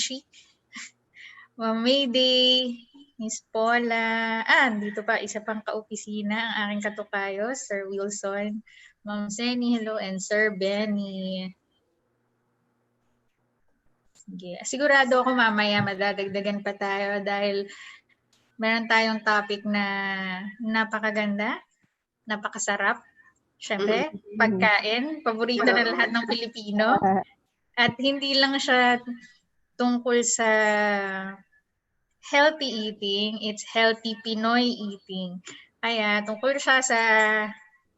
Moshi, Ma'am Mayday, Miss Paula, dito pa, isa pang kaopisina, ang aking katukayo, Sir Wilson, Ma'am Senny, hello, and Sir Benny. Sige, sigurado ako mamaya madadagdagan pa tayo dahil meron tayong topic na napakaganda, napakasarap. Siyempre, pagkain, paborito na lahat ng Pilipino. At hindi lang siya tungkol sa healthy eating, it's healthy Pinoy eating. Kaya tungkol siya sa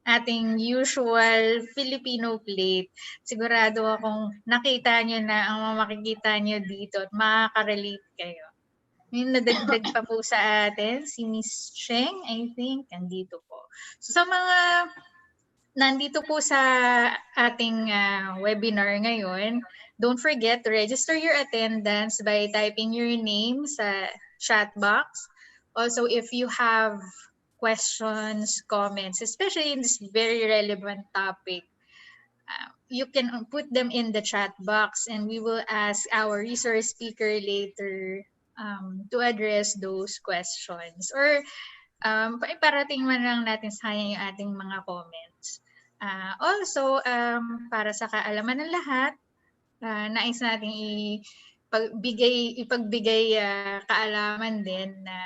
ating usual Filipino plate. Sigurado akong nakita nyo na ang makikita nyo dito at makaka-relate kayo. May nadagdag pa po sa atin, si Miss Cheng, I think, nandito po. So sa mga nandito po sa ating webinar ngayon, don't forget to register your attendance by typing your name sa chat box. Also, if you have questions, comments, especially in this very relevant topic, you can put them in the chat box and we will ask our resource speaker later to address those questions. Or iparating man lang natin sa kanya yung ating mga comments. Also, para sa kaalaman ng lahat, nais natin ipagbigay kaalaman din na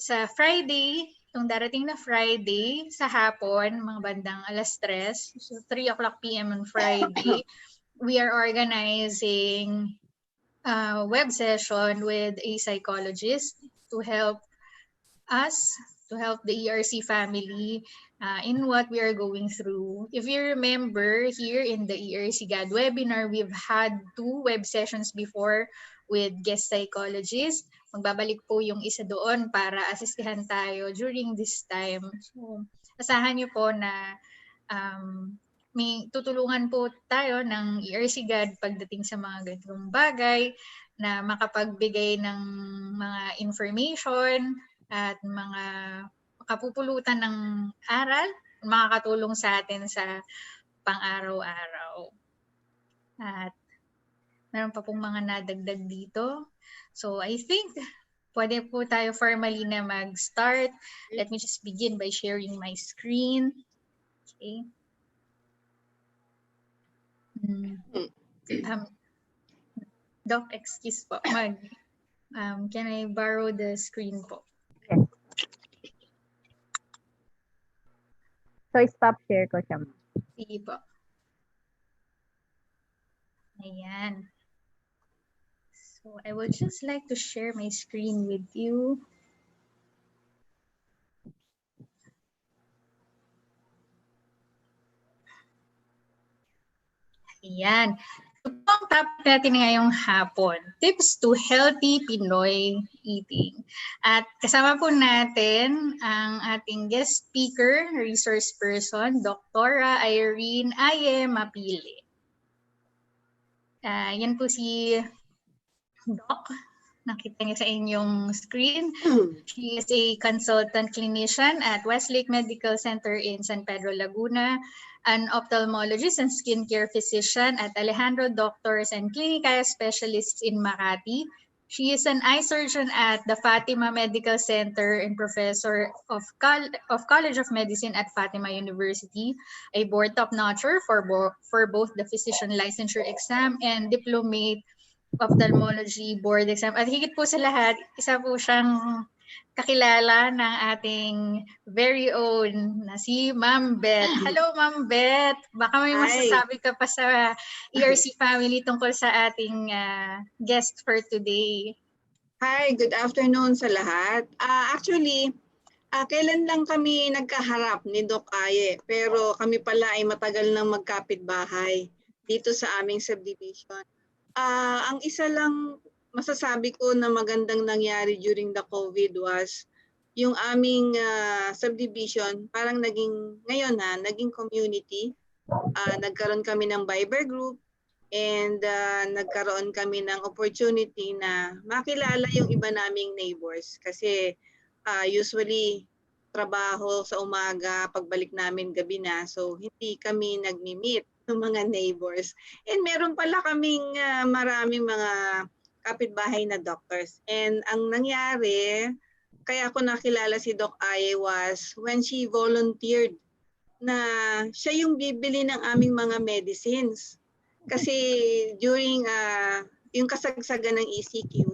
sa Friday, itong darating na Friday, sa hapon, mga bandang 3:00, so 3 p.m. on Friday, we are organizing a web session with a psychologist to help us, to help the ERC family in what we are going through. If you remember, here in the ERC GAD webinar, we've had 2 web sessions before with guest psychologists. Magbabalik po yung isa doon para asistihan tayo during this time. So, asahan niyo po na may tutulungan po tayo ng ERC GAD pagdating sa mga ganitong bagay na makapagbigay ng mga information at mga kapupulutan ng aral, makakatulong sa atin sa pang-araw-araw. At meron pa pong mga nadagdag dito. So I think pwede po tayo formally na mag-start. Let me just begin by sharing my screen. Okay. Doc, excuse po. Can I borrow the screen po? Okay. So, stop share ko siya. Sige po. Ayan. So, I would just like to share my screen with you. Ayan. Ito ang topic natin ngayong hapon, tips to healthy Pinoy eating. At kasama po natin ang ating guest speaker, resource person, Dr. Irene Aye Mapili. Yan po si Doc. Nakita niyo sa inyong screen. She is a consultant clinician at Westlake Medical Center in San Pedro, Laguna, an ophthalmologist and skincare physician at Alejandro Doctors and Clinical Specialists in Makati. She is an eye surgeon at the Fatima Medical Center and professor of College of Medicine at Fatima University, a board top-notcher for both the physician licensure exam and diplomate ophthalmology board exam. At higit po sa lahat, isa po siyang kakilala ng ating very own na si Ma'am Beth. Hello, Ma'am Beth. Baka may masasabi ka pa sa ERC family tungkol sa ating guest for today. Hi, good afternoon sa lahat. Actually, kailan lang kami nagkaharap ni Doc Aye, pero kami pala ay matagal nang magkapitbahay dito sa aming subdivision. Ang isa lang masasabi ko na magandang nangyari during the COVID was yung aming subdivision parang ngayon naging community. Nagkaroon kami ng Viber group and nagkaroon kami ng opportunity na makilala yung iba naming neighbors kasi usually trabaho sa umaga, pagbalik namin gabi na, so hindi kami nagmi-meet ng mga neighbors. And meron pala kaming maraming mga kapitbahay na doctors. And ang nangyari, kaya ako nakilala si Doc Aye was when she volunteered na siya yung bibili ng aming mga medicines. Kasi during yung kasagsagan ng ECQ,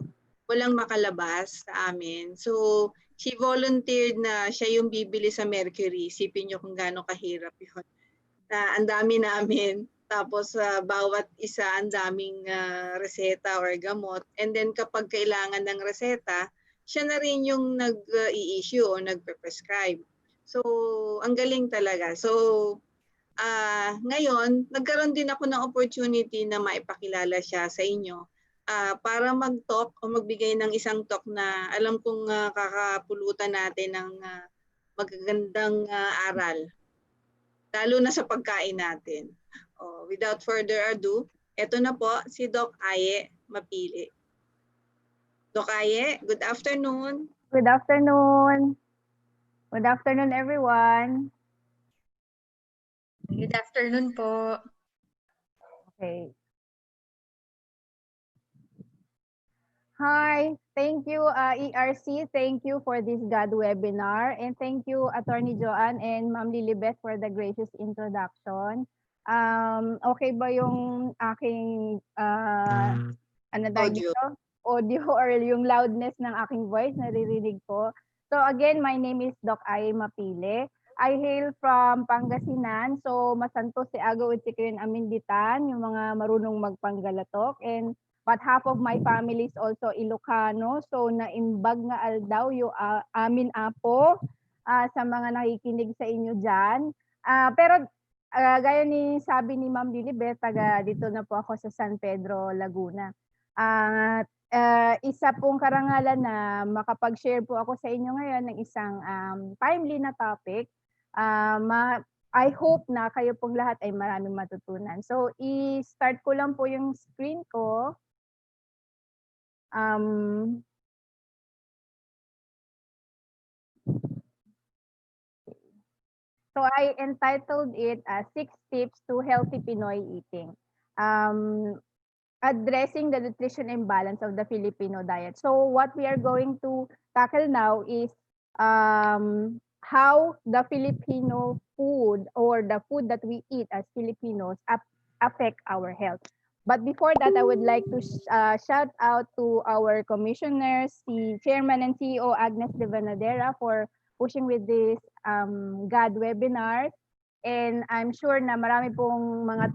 walang makalabas sa amin. So, she volunteered na siya yung bibili sa Mercury. Isipin nyo kung gaano kahirap yun. Ang dami namin. Tapos bawat isa ang daming reseta or gamot. And then kapag kailangan ng reseta, siya na rin yung nag-i-issue o nagpe-prescribe. So, ang galing talaga. So, ngayon, nagkaroon din ako ng opportunity na maipakilala siya sa inyo para mag-talk o magbigay ng isang talk na alam kong kakapulutan natin ng magagandang aral. Lalo na sa pagkain natin. Without further ado, eto na po si Doc Aye Mapili. Doc Aye, good afternoon. Good afternoon. Good afternoon, everyone. Good afternoon po. Okay. Hi, thank you ERC. Thank you for this GAD webinar, and thank you Attorney Joanne and Ma'am Lilibet for the gracious introduction. Okay ba yung aking Audio. audio or yung loudness ng aking voice naririnig ko? So again, my name is Doc Aye Mapile. I hail from Pangasinan. So masanto si Agaw at si Kirin Aminditan, yung mga marunong magpanggalatok. But half of my family is also Ilocano. So naimbag nga aldaw yung amin apo sa mga nakikinig sa inyo dyan. Pero gaya ni sabi ni Ma'am Lilibet, taga dito na po ako sa San Pedro, Laguna. Isa pong karangalan na makapag-share po ako sa inyo ngayon ng isang timely na topic. I hope na kayo pong lahat ay maraming matutunan. So, i-start ko lang po yung screen ko. So, I entitled it 6 Tips to Healthy Pinoy Eating. Addressing the nutrition imbalance of the Filipino diet. So, what we are going to tackle now is how the Filipino food or the food that we eat as Filipinos affect our health. But before that, I would like to shout out to our commissioners, the Chairman and CEO Agnes de Vanadera for pushing with this GAD webinar. And I'm sure na marami pong mga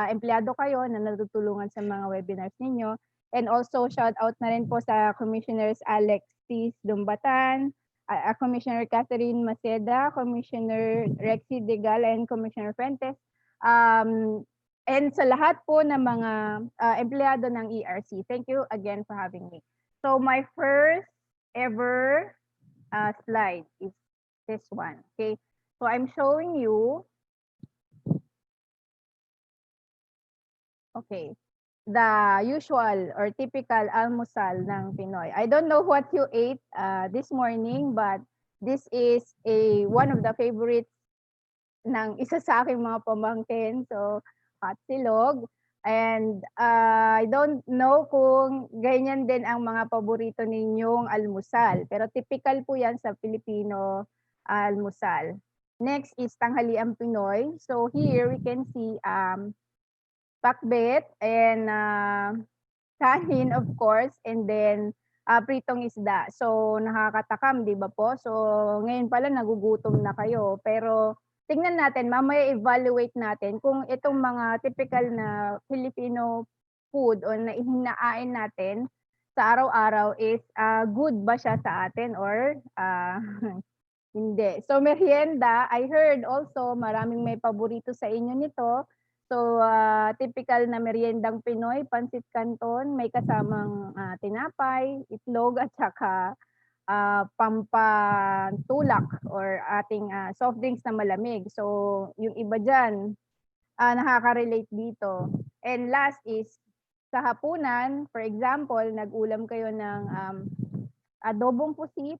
empleyado kayo na natutulungan sa mga webinars ninyo. And also shout out na rin po sa Commissioners Alexis Dumbatan, Commissioner Catherine Maceda, Commissioner Rexy Degal, and Commissioner Fuentes. And sa lahat po ng mga empleyado ng ERC, thank you again for having me. So my first ever slide is this one. Okay, so I'm showing you the usual or typical almusal ng Pinoy. I don't know what you ate this morning, but this is one of the favorites ng isa sa aking mga pamangkin. So, hot silog. And I don't know kung ganyan din ang mga paborito ninyong almusal. Pero typical po yan sa Filipino almusal. Next is tanghaliang Pinoy. So here we can see pakbet and kanin of course, and then pritong isda. So nakakatakam, di ba po? So ngayon pala nagugutom na kayo. Pero tingnan natin, mamaya evaluate natin kung itong mga typical na Filipino food o na hinaain natin sa araw-araw is good ba siya sa atin or hindi. So merienda, I heard also maraming may paborito sa inyo nito. So typical na meriendang Pinoy, pansit canton, may kasamang tinapay, itlog at saka pampatulak or ating soft drinks na malamig. So yung iba dyan nakaka-relate dito. And last is sa hapunan, for example, nag-ulam kayo ng adobong pusit,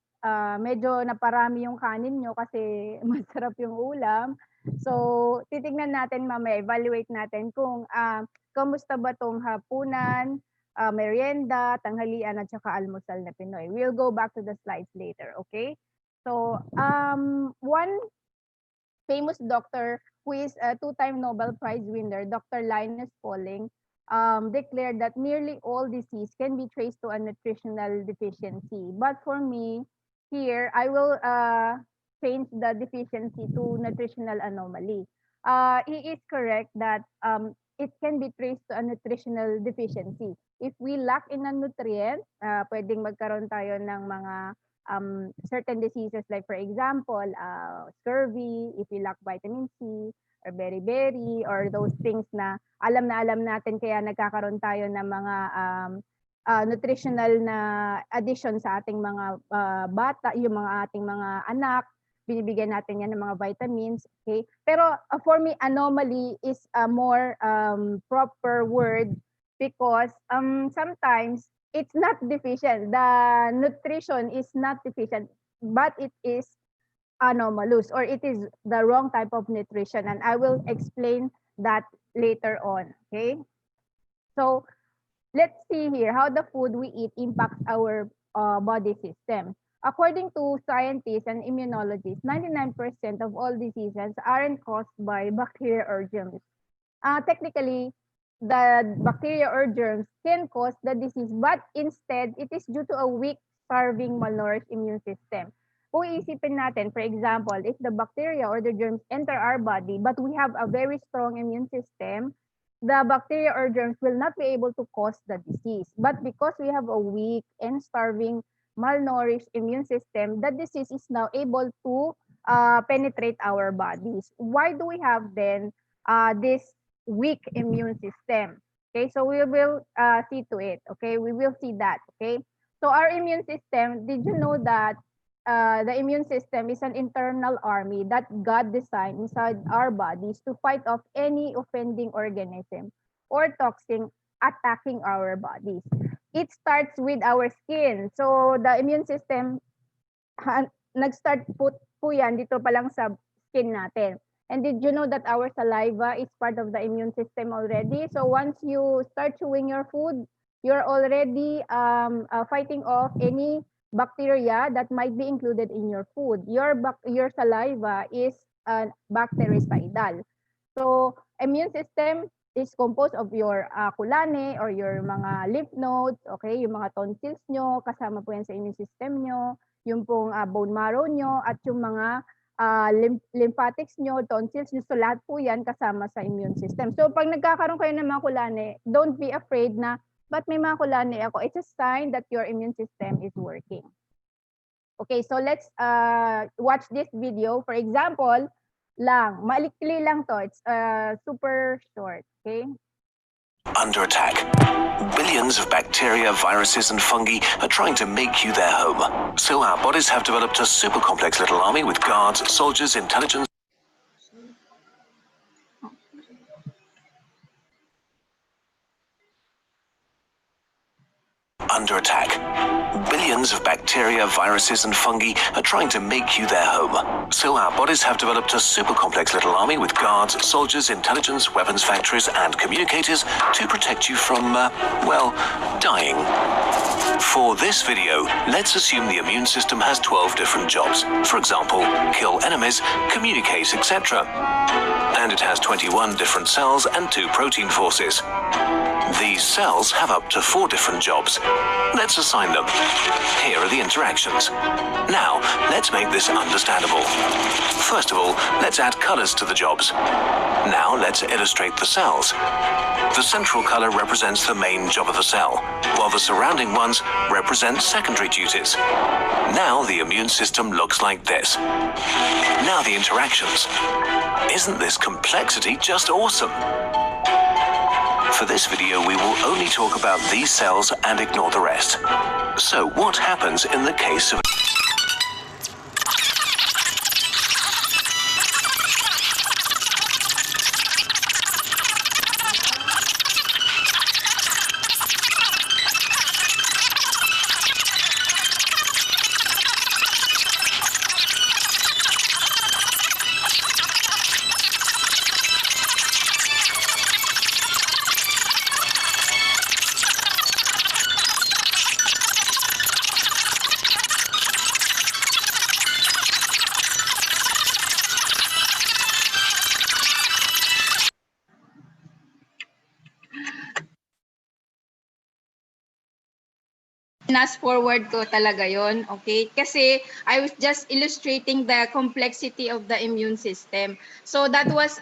medyo naparami yung kanin nyo kasi masarap yung ulam. So titignan natin mamaya, evaluate natin kung kamusta ba tong hapunan, merienda, tanghalian, at saka almusal na Pinoy. We'll go back to the slides later, okay? So, one famous doctor who is a two-time Nobel Prize winner, Dr. Linus Pauling, declared that nearly all disease can be traced to a nutritional deficiency. But for me, here, I will change the deficiency to nutritional anomaly. He is correct that it can be traced to a nutritional deficiency. If we lack in a nutrient, pwedeng magkaroon tayo ng mga certain diseases like for example, scurvy, if we lack vitamin C, or beriberi, or those things na alam natin kaya nagkakaroon tayo ng mga nutritional na addition sa ating mga bata, yung mga ating mga anak, binibigyan natin yan ng mga vitamins, okay? Pero for me, anomaly is a more proper word because sometimes it's not deficient. The nutrition is not deficient, but it is anomalous, or it is the wrong type of nutrition, and I will explain that later on, okay? So let's see here how the food we eat impacts our body system. According to scientists and immunologists, 99% of all diseases aren't caused by bacteria or germs. Technically, the bacteria or germs can cause the disease, but instead, it is due to a weak, starving, malnourished immune system. Kung iisipin natin, for example, if the bacteria or the germs enter our body, but we have a very strong immune system, the bacteria or germs will not be able to cause the disease. But because we have a weak and starving, malnourished immune system, the disease is now able to penetrate our bodies. Why do we have then this weak immune system? Okay, so we will see to it. Okay, we will see that. Okay, so our immune system, did you know that the immune system is an internal army that God designed inside our bodies to fight off any offending organism or toxin attacking our bodies. It starts with our skin. So the immune system, nag-start po yan dito pa lang sa skin natin. And did you know that our saliva is part of the immune system already? So once you start chewing your food, you're already fighting off any bacteria that might be included in your food. Your saliva is bactericidal. So immune system is composed of your kulane or your mga lymph nodes, okay, yung mga tonsils nyo, kasama po yan sa immune system nyo, yung pong bone marrow nyo, at yung mga lymphatics nyo, tonsils nyo, so lahat po yan kasama sa immune system. So pag nagkakaroon kayo ng mga kulane, don't be afraid na, but may mga kulane ako. It's a sign that your immune system is working. Okay, so let's watch this video. For example, malikli lang to. It's super short, okay? Under attack. Billions of bacteria, viruses, and fungi are trying to make you their home. So our bodies have developed a super complex little army with guards, soldiers, intelligence. Under attack. Billions of bacteria, viruses, and fungi are trying to make you their home. So our bodies have developed a super complex little army with guards, soldiers, intelligence, weapons factories, and communicators to protect you from, well, dying. For this video, let's assume the immune system has 12 different jobs. For example, kill enemies, communicate, etc. And it has 21 different cells and 2 protein forces. These cells have up to 4 different jobs. Let's assign them. Here are the interactions. Now, let's make this understandable. First of all, let's add colors to the jobs. Now, let's illustrate the cells. The central color represents the main job of the cell, while the surrounding ones represent secondary duties. Now, the immune system looks like this. Now, the interactions. Isn't this complexity just awesome? For this video, we will only talk about these cells and ignore the rest. So, what happens in the case of Fast forward ko talaga yon, okay? Kasi I was just illustrating the complexity of the immune system. So that was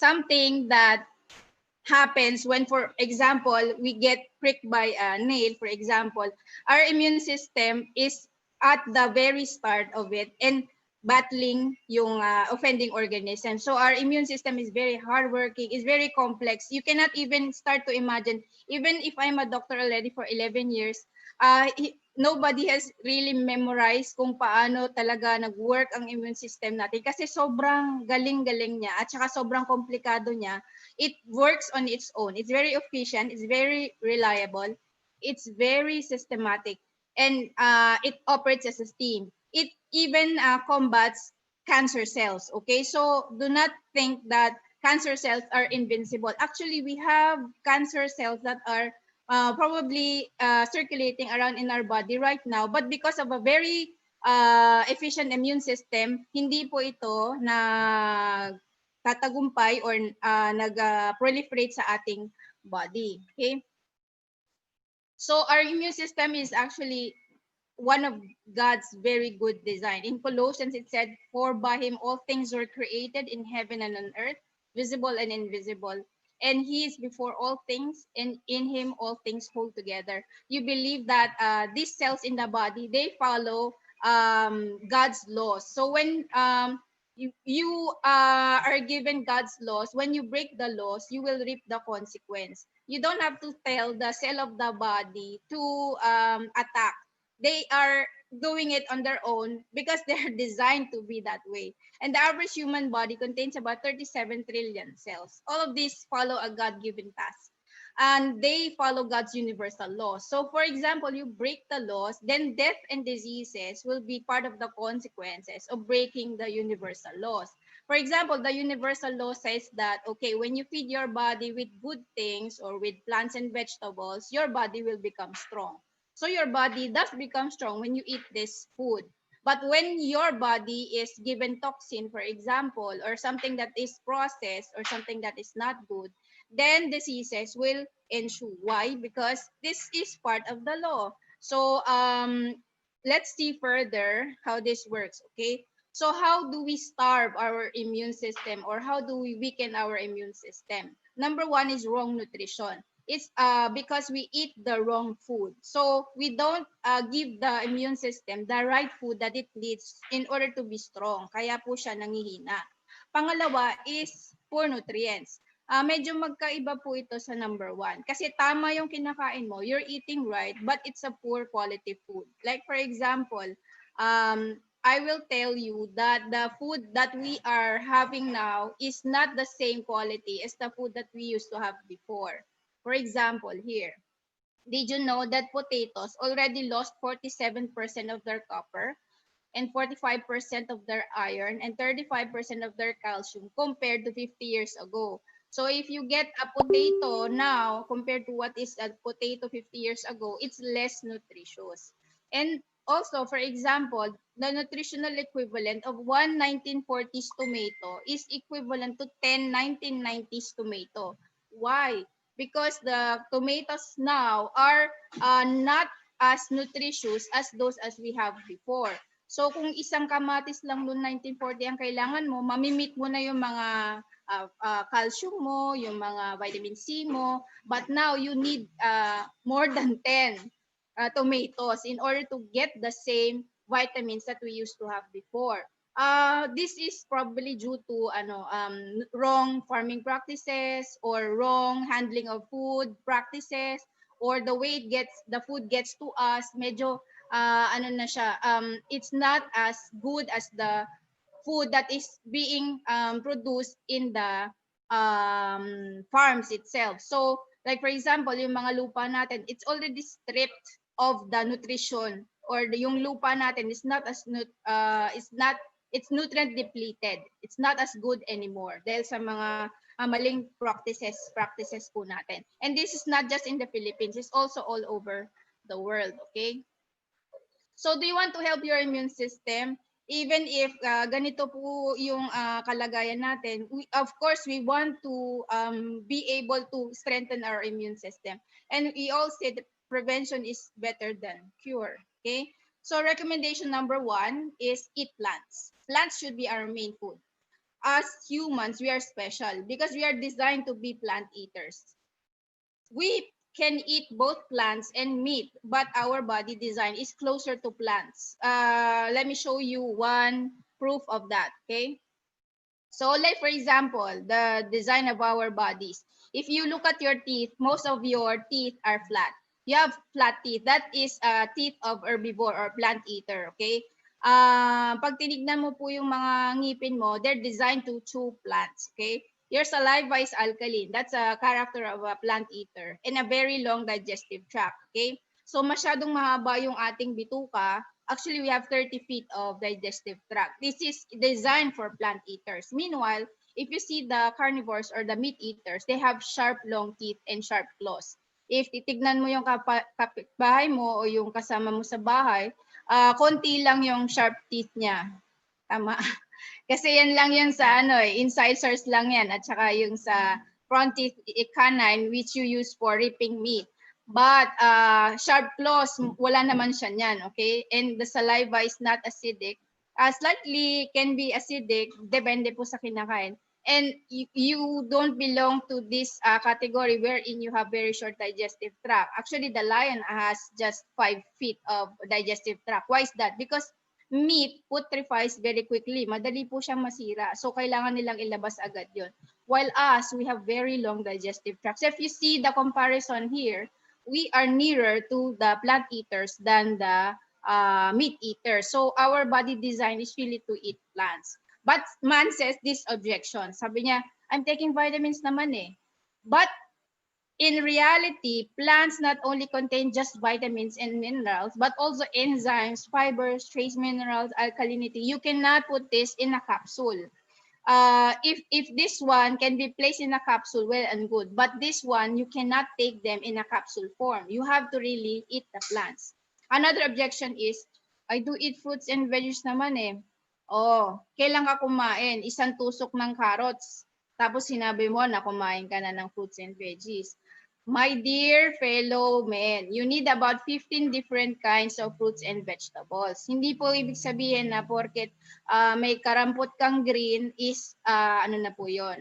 something that happens when, for example, we get pricked by a nail, for example. Our immune system is at the very start of it and battling yung offending organism. So our immune system is very hardworking, is very complex. You cannot even start to imagine, even if I'm a doctor already for 11 years, nobody has really memorized kung paano talaga nag-work ang immune system natin kasi sobrang galing-galing niya at saka sobrang komplikado niya. It works on its own. It's very efficient. It's very reliable. It's very systematic. And it operates as a team. It even combats cancer cells. Okay, so do not think that cancer cells are invincible. Actually, we have cancer cells that are probably circulating around in our body right now. But because of a very efficient immune system, hindi po ito na tatagumpay or nag-proliferate sa ating body. Okay? So our immune system is actually one of God's very good design. In Colossians, it said, "For by him all things were created in heaven and on earth, visible and invisible. And he is before all things, and in him all things hold together." You believe that these cells in the body, they follow God's laws. So when you are given God's laws, when you break the laws, you will reap the consequence. You don't have to tell the cell of the body to attack. They are doing it on their own because they're designed to be that way. And the average human body contains about 37 trillion cells. All of these follow a God-given task. And they follow God's universal laws. So for example, you break the laws, then death and diseases will be part of the consequences of breaking the universal laws. For example, the universal law says that, okay, when you feed your body with good things or with plants and vegetables, your body will become strong. So your body does become strong when you eat this food. But when your body is given toxin, for example, or something that is processed or something that is not good, then diseases will ensue. Why? Because this is part of the law. So let's see further how this works, okay? So how do we starve our immune system or how do we weaken our immune system? Number one is wrong nutrition. It's because we eat the wrong food. So we don't give the immune system the right food that it needs in order to be strong. Kaya po siya nangihina. Pangalawa is poor nutrients. Medyo magkaiba po ito sa number one. Kasi tama yung kinakain mo, you're eating right, but it's a poor quality food. Like for example, I will tell you that the food that we are having now is not the same quality as the food that we used to have before. For example, here, did you know that potatoes already lost 47% of their copper and 45% of their iron and 35% of their calcium compared to 50 years ago? So if you get a potato now compared to what is a potato 50 years ago, it's less nutritious. And also, for example, the nutritional equivalent of one 1940s tomato is equivalent to 10 1990s tomato. Why? Because the tomatoes now are not as nutritious as those as we have before. So kung isang kamatis lang noong 1940 ang kailangan mo, mamimit mo na yung mga calcium mo, yung mga vitamin C mo, but now you need more than 10 tomatoes in order to get the same vitamins that we used to have before. This is probably due to wrong farming practices or wrong handling of food practices or the way the food gets to us. Medyo na siya, it's not as good as the food that is being produced in the farms itself. So like for example, yung mga lupa natin, it's already stripped of the nutrition, or yung lupa natin is not as it's nutrient depleted. It's not as good anymore dahil sa mga maling practices po natin. And this is not just in the Philippines, it's also all over the world, okay? So do you want to help your immune system? Even if ganito po yung kalagayan natin, of course, we want to be able to strengthen our immune system. And we all prevention is better than cure. Okay. So recommendation number 1 is eat plants. Plants should be our main food. As humans, we are special because we are designed to be plant eaters. We can eat both plants and meat, but our body design is closer to plants. Let me show you one proof of that. Okay. So like for example, the design of our bodies. If you look at your teeth, most of your teeth are flat. You have flat teeth. That is teeth of herbivore or plant eater, okay? Pag tinignan mo po yung mga ngipin mo, they're designed to chew plants, okay? Your saliva is alkaline. That's a character of a plant eater and a very long digestive tract, okay? So masyadong mahaba yung ating bituka. Actually, we have 30 feet of digestive tract. This is designed for plant eaters. Meanwhile, if you see the carnivores or the meat eaters, they have sharp, long teeth and sharp claws. If titignan mo yung kapitbahay mo o yung kasama mo sa bahay, konti lang yung sharp teeth niya. Tama. Kasi yan lang yan sa incisors lang yan at saka yung sa front teeth canine which you use for ripping meat. But sharp claws, wala naman siya niyan, okay? And the saliva is not acidic. Slightly can be acidic, depende po sa kinakain. And you don't belong to this category wherein you have very short digestive tract. Actually, the lion has just 5 feet of digestive tract. Why is that? Because meat putrefies very quickly. Madali po siyang masira. So, kailangan nilang ilabas agad yon. While us, we have very long digestive tract. So, if you see the comparison here, we are nearer to the plant eaters than the meat eaters. So our body design is really to eat plants. But man says this objection. Sabi niya, I'm taking vitamins naman eh. But in reality, plants not only contain just vitamins and minerals, but also enzymes, fibers, trace minerals, alkalinity. You cannot put this in a capsule. If this one can be placed in a capsule, well and good. But this one, you cannot take them in a capsule form. You have to really eat the plants. Another objection is, I do eat fruits and veggies naman eh. Oh, kailan ka kumain? Isang tusok ng carrots. Tapos sinabi mo na kumain ka na ng fruits and veggies. My dear fellow men, you need about 15 different kinds of fruits and vegetables. Hindi po ibig sabihin na porket may karampot kang green is ano na po yun,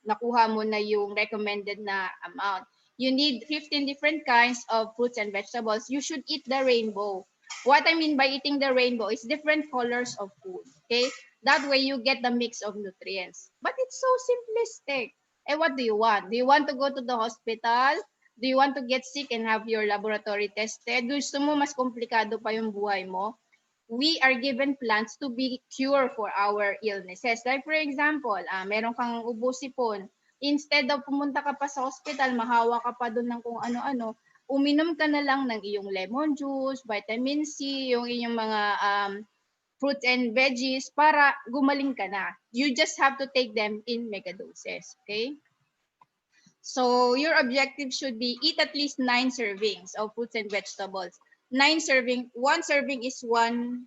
nakuha mo na yung recommended na amount. You need 15 different kinds of fruits and vegetables. You should eat the rainbow. What I mean by eating the rainbow is different colors of food. Okay? That way you get the mix of nutrients. But it's so simplistic. And what do you want? Do you want to go to the hospital? Do you want to get sick and have your laboratory tested? Gusto mo mas komplikado pa yung buhay mo? We are given plants to be cure for our illnesses. Like for example, meron kang ubo-sipon. Instead of pumunta ka pa sa hospital, mahawa ka pa doon ng kung ano-ano, uminom ka na lang ng iyong lemon juice, vitamin C, yung inyong mga fruits and veggies para gumaling ka na. You just have to take them in mega doses, okay? So your objective should be eat at least 9 servings of fruits and vegetables. 1 serving is 1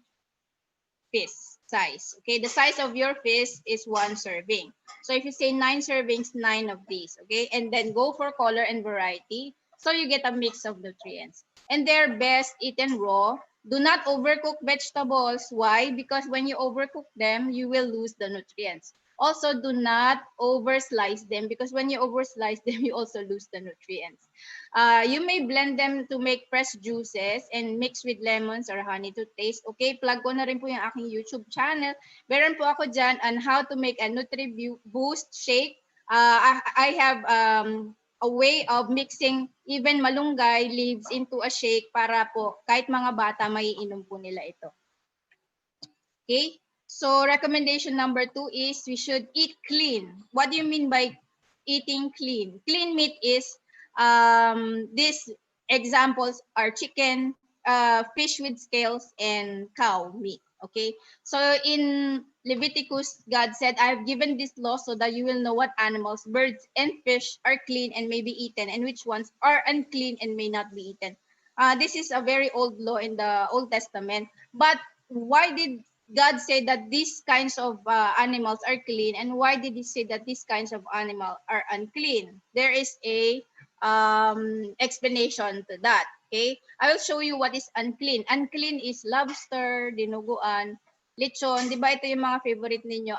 fist size, okay? The size of your fist is 1 serving. So if you say 9 servings, 9 of these, okay? And then go for color and variety. So you get a mix of nutrients. And they're best eaten raw. Do not overcook vegetables. Why? Because when you overcook them, you will lose the nutrients. Also, do not over-slice them because when you over-slice them, you also lose the nutrients. You may blend them to make fresh juices and mix with lemons or honey to taste. Okay, plug ko na rin po yung aking YouTube channel. Meron po ako dyan on how to make a Nutri-Boost shake. I have a way of mixing even malunggay leaves into a shake para po kahit mga bata maiinom po nila ito. Okay? So recommendation number 2 is we should eat clean. What do you mean by eating clean? Clean meat is these examples are chicken, fish with scales, and cow meat. Okay, so in Leviticus, God said, I have given this law so that you will know what animals, birds, and fish are clean and may be eaten, and which ones are unclean and may not be eaten. This is a very old law in the Old Testament. But why did God say that these kinds of animals are clean, and why did he say that these kinds of animals are unclean? There is a explanation to that. Okay, I will show you what is unclean. Unclean is lobster, dinuguan, lechon. Di ba ito yung mga favorite ninyo?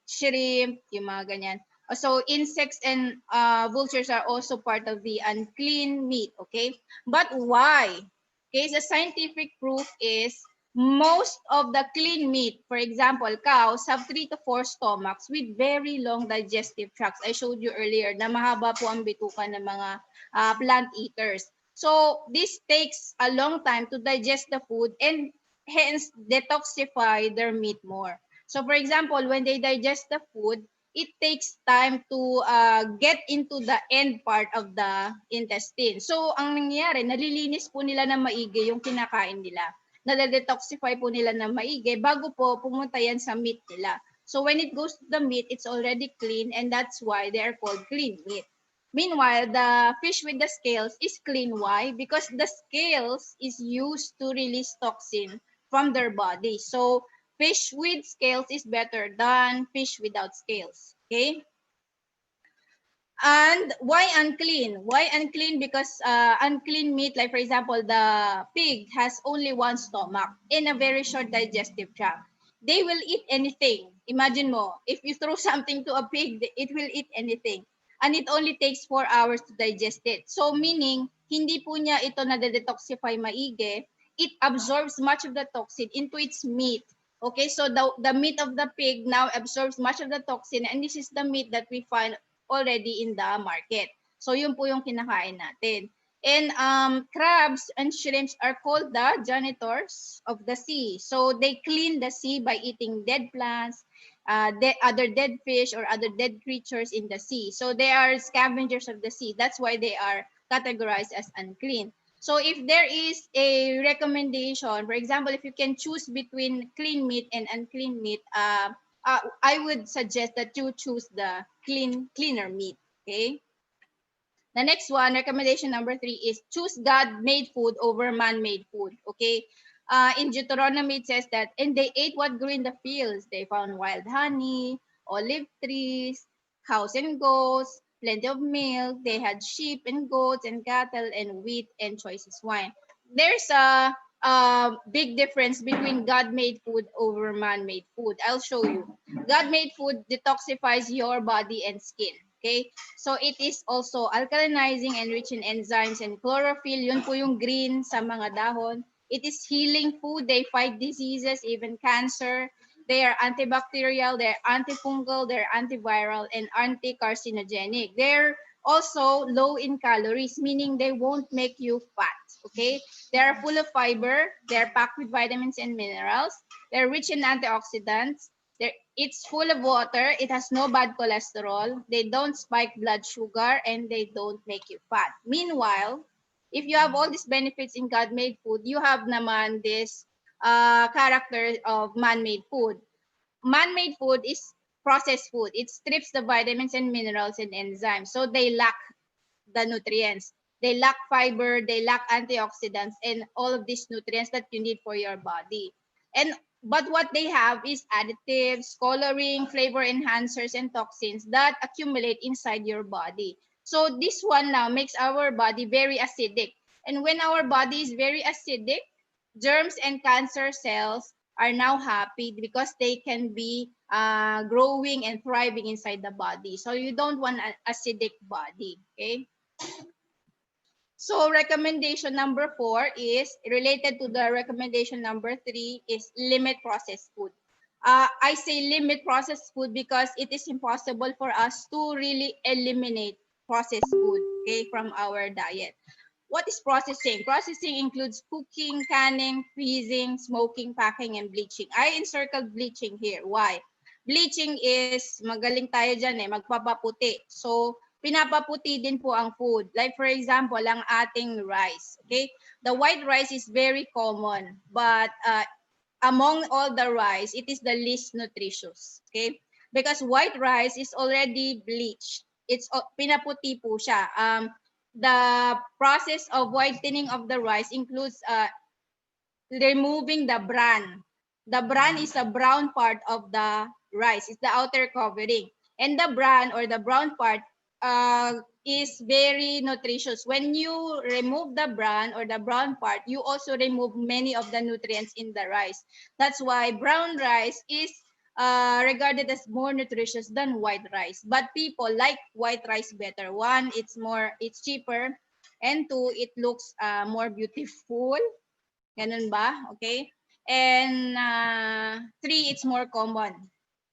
Shrimp, yung mga ganyan. So insects and vultures are also part of the unclean meat. Okay, but why? Okay, the scientific proof is most of the clean meat, for example, cows have 3 to 4 stomachs with very long digestive tracts. I showed you earlier na mahaba po ang bituka ng mga plant eaters. So this takes a long time to digest the food and hence detoxify their meat more. So for example, when they digest the food, it takes time to get into the end part of the intestine. So ang nangyayari, nalilinis po nila na maigi yung kinakain nila. Nade-detoxify po nila na maigi bago po pumunta yan sa meat nila. So when it goes to the meat, it's already clean and that's why they are called clean meat. Meanwhile, the fish with the scales is clean. Why? Because the scales is used to release toxin from their body. So fish with scales is better than fish without scales. Okay? And why unclean? Why unclean? Because unclean meat, like for example, the pig has only one stomach and a very short digestive tract. They will eat anything. Imagine mo, if you throw something to a pig, it will eat anything. And it only takes 4 hours to digest it. So meaning, hindi po niya ito na-detoxify maigi. It absorbs much of the toxin into its meat. Okay, so the meat of the pig now absorbs much of the toxin and this is the meat that we find already in the market. So yun po yung kinakain natin. And crabs and shrimps are called the janitors of the sea. So they clean the sea by eating dead plants, other dead fish or other dead creatures in the sea. So they are scavengers of the sea. That's why they are categorized as unclean. So if there is a recommendation, for example, if you can choose between clean meat and unclean meat, I would suggest that you choose the cleaner meat. Okay. The next one, recommendation number 3 is choose God-made food over man-made food. Okay. In Deuteronomy, it says that, and they ate what grew in the fields. They found wild honey, olive trees, cows and goats, plenty of milk. They had sheep and goats and cattle and wheat and choicest wine. There's a big difference between God-made food over man-made food. I'll show you. God-made food detoxifies your body and skin. Okay? So it is also alkalinizing and rich in enzymes and chlorophyll. Yun po yung green sa mga dahon. It is healing food. They fight diseases, even cancer. They are antibacterial, they're antifungal, they're antiviral, and anti-carcinogenic. They're also low in calories, meaning they won't make you fat. Okay? They are full of fiber. They're packed with vitamins and minerals. They're rich in antioxidants. It's full of water. It has no bad cholesterol. They don't spike blood sugar and they don't make you fat. Meanwhile, if you have all these benefits in God-made food, you have naman this character of man-made food. Man-made food is processed food. It strips the vitamins and minerals and enzymes. So they lack the nutrients. They lack fiber, they lack antioxidants, and all of these nutrients that you need for your body. But what they have is additives, coloring, flavor enhancers, and toxins that accumulate inside your body. So this one now makes our body very acidic. And when our body is very acidic, germs and cancer cells are now happy because they can be growing and thriving inside the body. So you don't want an acidic body, okay? So recommendation number 4 is related to the recommendation number 3 is limit processed food. I say limit processed food because it is impossible for us to really eliminate processed food, okay, from our diet. What is processing? Processing includes cooking, canning, freezing, smoking, packing, and bleaching. I encircled bleaching here. Why? Bleaching is, magaling tayo dyan magpapaputi. So, pinapaputi din po ang food. Like for example, ang ating rice. Okay? The white rice is very common. But among all the rice, it is the least nutritious. Okay? Because white rice is already bleached. It's pinaputi po siya. The process of whitening of the rice includes removing the bran. The bran is the brown part of the rice. It's the outer covering. And the bran or the brown part is very nutritious. When you remove the bran or the brown part, you also remove many of the nutrients in the rice. That's why brown rice is regarded as more nutritious than white rice. But people like white rice better. One, it's cheaper. And two, it looks more beautiful. Ganun ba? Okay? And three, it's more common.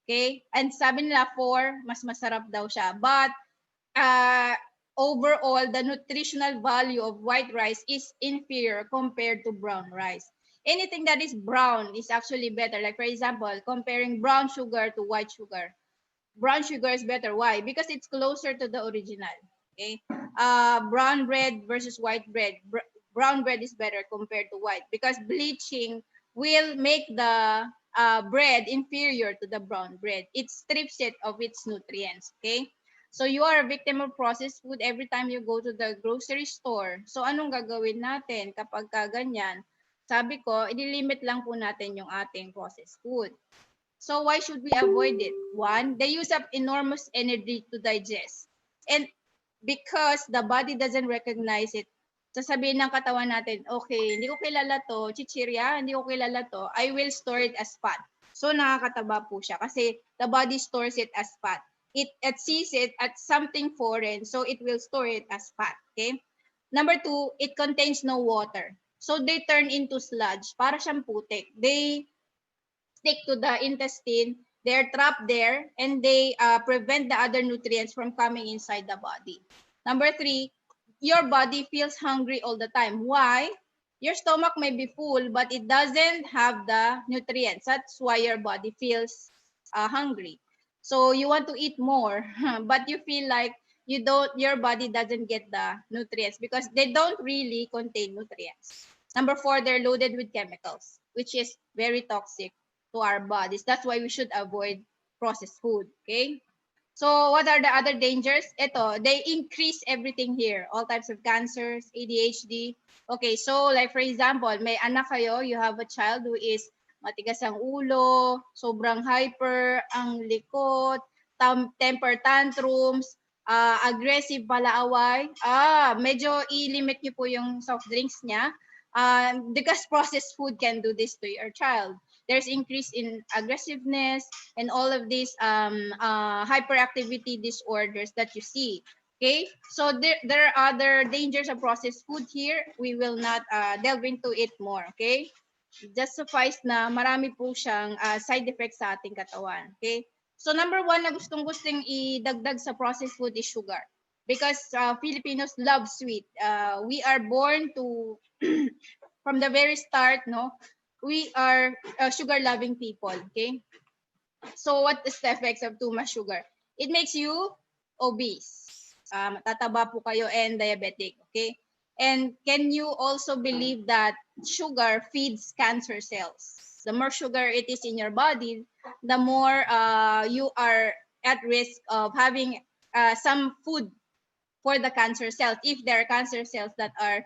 Okay? And sabi nila four, mas masarap daw siya. But uh, overall, the nutritional value of white rice is inferior compared to brown rice. Anything that is brown is actually better. Like for example, comparing brown sugar to white sugar. Brown sugar is better. Why? Because it's closer to the original. Okay. Brown bread versus white bread. Brown bread is better compared to white because bleaching will make the bread inferior to the brown bread. It strips it of its nutrients. Okay. So you are a victim of processed food every time you go to the grocery store. So anong gagawin natin kapag ganyan? Sabi ko, i-limit lang po natin yung ating processed food. So why should we avoid it? One, they use up enormous energy to digest. And because the body doesn't recognize it, sasabihin ng katawan natin, okay, hindi ko kilala to, chichirya, hindi ko kilala to, I will store it as fat. So nakakataba po siya kasi the body stores it as fat. It sees it as something foreign, so it will store it as fat. Okay? Number two, it contains no water. So they turn into sludge, para siyang putik. They stick to the intestine, they're trapped there, and they prevent the other nutrients from coming inside the body. Number three, your body feels hungry all the time. Why? Your stomach may be full, but it doesn't have the nutrients. That's why your body feels hungry. So you want to eat more, but you feel like your body doesn't get the nutrients because they don't really contain nutrients. Number four, they're loaded with chemicals, which is very toxic to our bodies. That's why we should avoid processed food. Okay. So what are the other dangers? Ito, they increase everything here. All types of cancers, ADHD. Okay, so like for example, may anak kayo, you have a child who is matigas ang ulo, sobrang hyper, ang likot, temper tantrums, aggressive palaaway. Medyo i-limit niyo po yung soft drinks niya. Because processed food can do this to your child. There's increase in aggressiveness and all of these hyperactivity disorders that you see. Okay, so there are other dangers of processed food here. We will not delve into it more. Okay, just suffice na marami po siyang side effects sa ating katawan. Okay, so number one na gustong-gustong idagdag sa processed food is sugar. Because Filipinos love sweet. We are born to, from the very start, no, we are sugar-loving people, okay? So what is the effects of too much sugar? It makes you obese. Matataba po kayo and diabetic, okay? And can you also believe that sugar feeds cancer cells? The more sugar it is in your body, the more you are at risk of having some food for the cancer cells, if there are cancer cells that are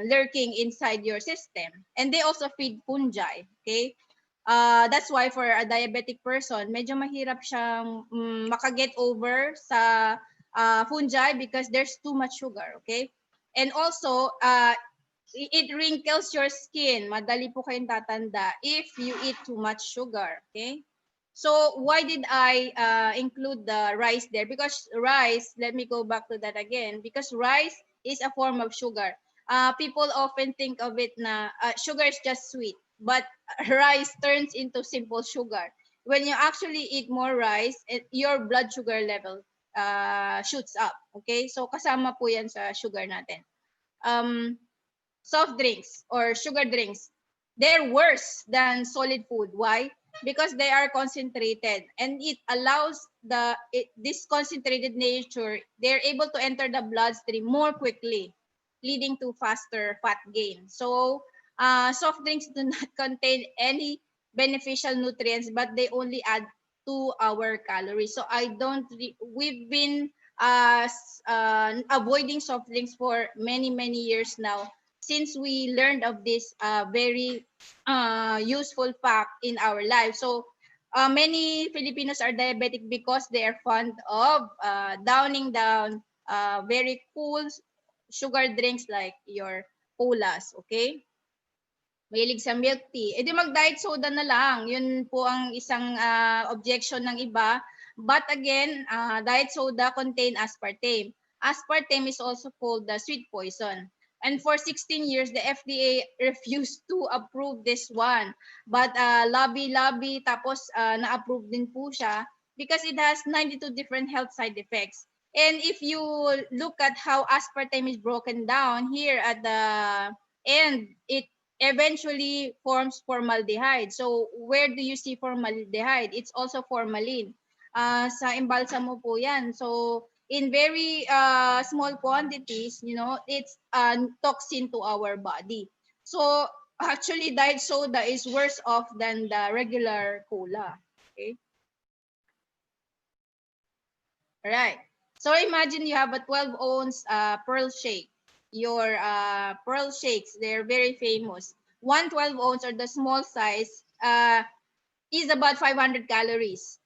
lurking inside your system. And they also feed fungi, okay? That's why for a diabetic person, medyo mahirap siyang makaget over sa fungi because there's too much sugar, okay? And also, it wrinkles your skin. Madali po kayong tatanda if you eat too much sugar, okay? So why did I include the rice there? Because rice, let me go back to that again, because rice is a form of sugar. People often think of it na sugar is just sweet, but rice turns into simple sugar. When you actually eat more rice, your blood sugar level shoots up. Okay? So kasama po yan sa sugar natin. Soft drinks or sugar drinks, they're worse than solid food. Why? Because they are concentrated and it allows this concentrated nature, they're able to enter the bloodstream more quickly, leading to faster fat gain. So soft drinks do not contain any beneficial nutrients, but they only add to our calories. So we've been avoiding soft drinks for many years now, since we learned of this very useful fact in our life. So many Filipinos are diabetic because they are fond of downing down very cool sugar drinks like your colas, okay? Mahilig sa milk tea, edi mag-diet soda na lang. Yun po ang isang objection ng iba. But again, diet soda contain aspartame. Aspartame is also called the sweet poison. And for 16 years, the FDA refused to approve this one. But lobby, tapos na-approve din po siya because it has 92 different health side effects. And if you look at how aspartame is broken down here at the end, it eventually forms formaldehyde. So where do you see formaldehyde? It's also formalin. Sa embalsamo po yan. So in very small quantities, it's a toxin to our body. So actually, diet soda is worse off than the regular cola. Okay. All right. So imagine you have a 12 ounce pearl shake. Your pearl shakes, they're very famous. 112 ounce or the small size is about 500 calories.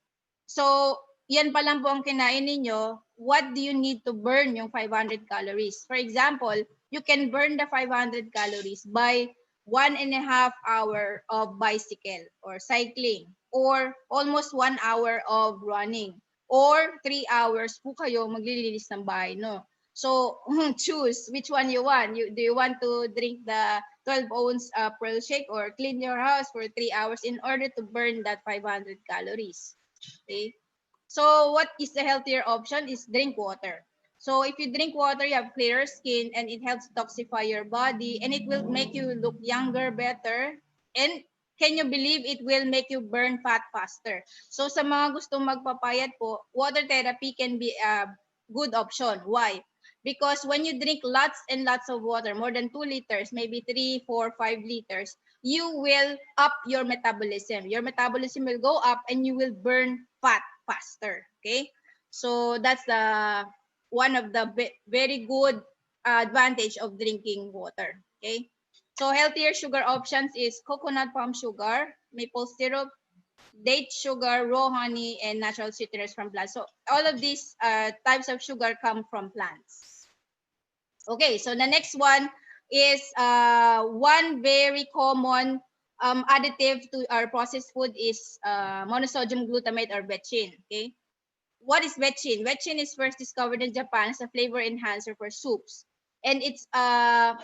So, yan pa lang po ang kinain ninyo. What do you need to burn yung 500 calories? For example, you can burn the 500 calories by 1.5 hour of bicycle or cycling or almost 1 hour of running or 3 hours po kayo maglilinis ng bahay, no? So, choose which one you want. Do you want to drink the 12 ounce pearl shake or clean your house for 3 hours in order to burn that 500 calories? Okay. So what is the healthier option is drink water. So if you drink water, you have clearer skin and it helps detoxify your body and it will make you look younger, better. And can you believe it will make you burn fat faster? So sa mga gustong magpapayat po, water therapy can be a good option. Why? Because when you drink lots and lots of water, more than 2 liters, maybe 3, 4, 5 liters, you will up your metabolism. Your metabolism will go up and you will burn fat faster. Okay, so that's the one of the very good advantage of drinking water. Okay, so healthier sugar options is coconut palm sugar, maple syrup, date sugar, raw honey, and natural sweeteners from plants. So all of these types of sugar come from plants. Okay, so the next one is one very common additive to our processed food is monosodium glutamate or betchin. Okay, what is betchin? Betchin is first discovered in Japan as a flavor enhancer for soups, and it's a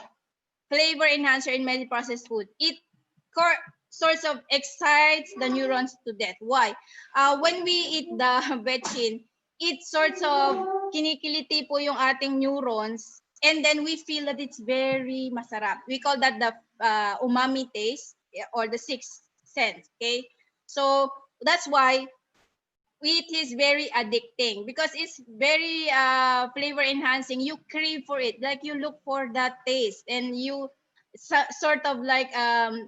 flavor enhancer in many processed food. It sorts of excites the neurons to death. Why? When we eat the betchin, it sorts of kinikiliti po yung ating neurons, and then we feel that it's very masarap. We call that the umami taste or the sixth sense. Okay, so that's why it is very addicting because it's very flavor enhancing. You crave for it, like you look for that taste, and you sort of like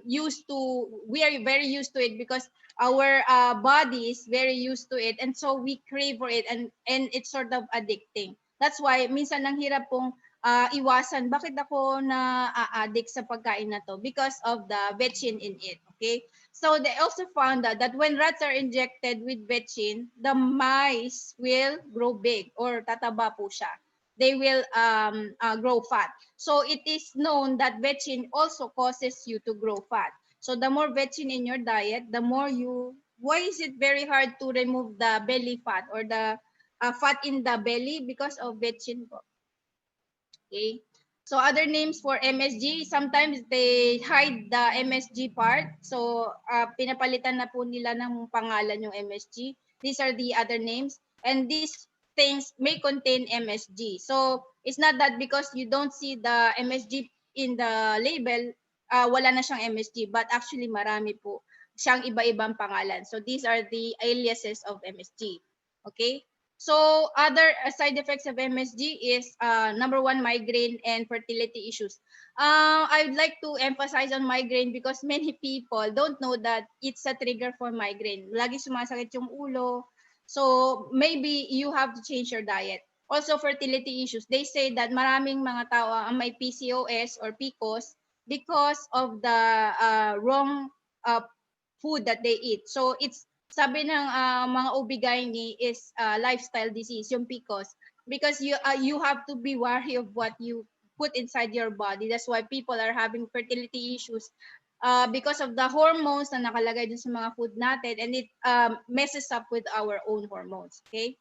used to. We are very used to it because our body is very used to it, and so we crave for it, and it's sort of addicting. That's why minsan ang hirap pong iwasan. Bakit ako na addict sa pagkain na to? Because of the betchin in it. Okay. So they also found out that when rats are injected with betchin, the mice will grow big or tataba po siya. They will grow fat. So it is known that betchin also causes you to grow fat. So the more betchin in your diet, the more you. Why is it very hard to remove the belly fat or the fat in the belly? Because of betchin po. Okay. So other names for MSG, sometimes they hide the MSG part. So pinapalitan na po nila ng pangalan yung MSG. These are the other names. And these things may contain MSG. So it's not that because you don't see the MSG in the label, wala na siyang MSG. But actually marami po siyang iba-ibang pangalan. So these are the aliases of MSG. Okay? So other side effects of MSG is number one, migraine and fertility issues. I would like to emphasize on migraine because many people don't know that it's a trigger for migraine. Lagi sumasakit yung ulo. So maybe you have to change your diet. Also fertility issues. They say that maraming mga tao ang may PCOS or PCOS because of the wrong food that they eat. So it's sabi ng mga OB-GYN is lifestyle disease, yung PCOS. because you have to be wary of what you put inside your body. That's why people are having fertility issues because of the hormones na nakalagay dun sa mga food natin, and it messes up with our own hormones. Okay.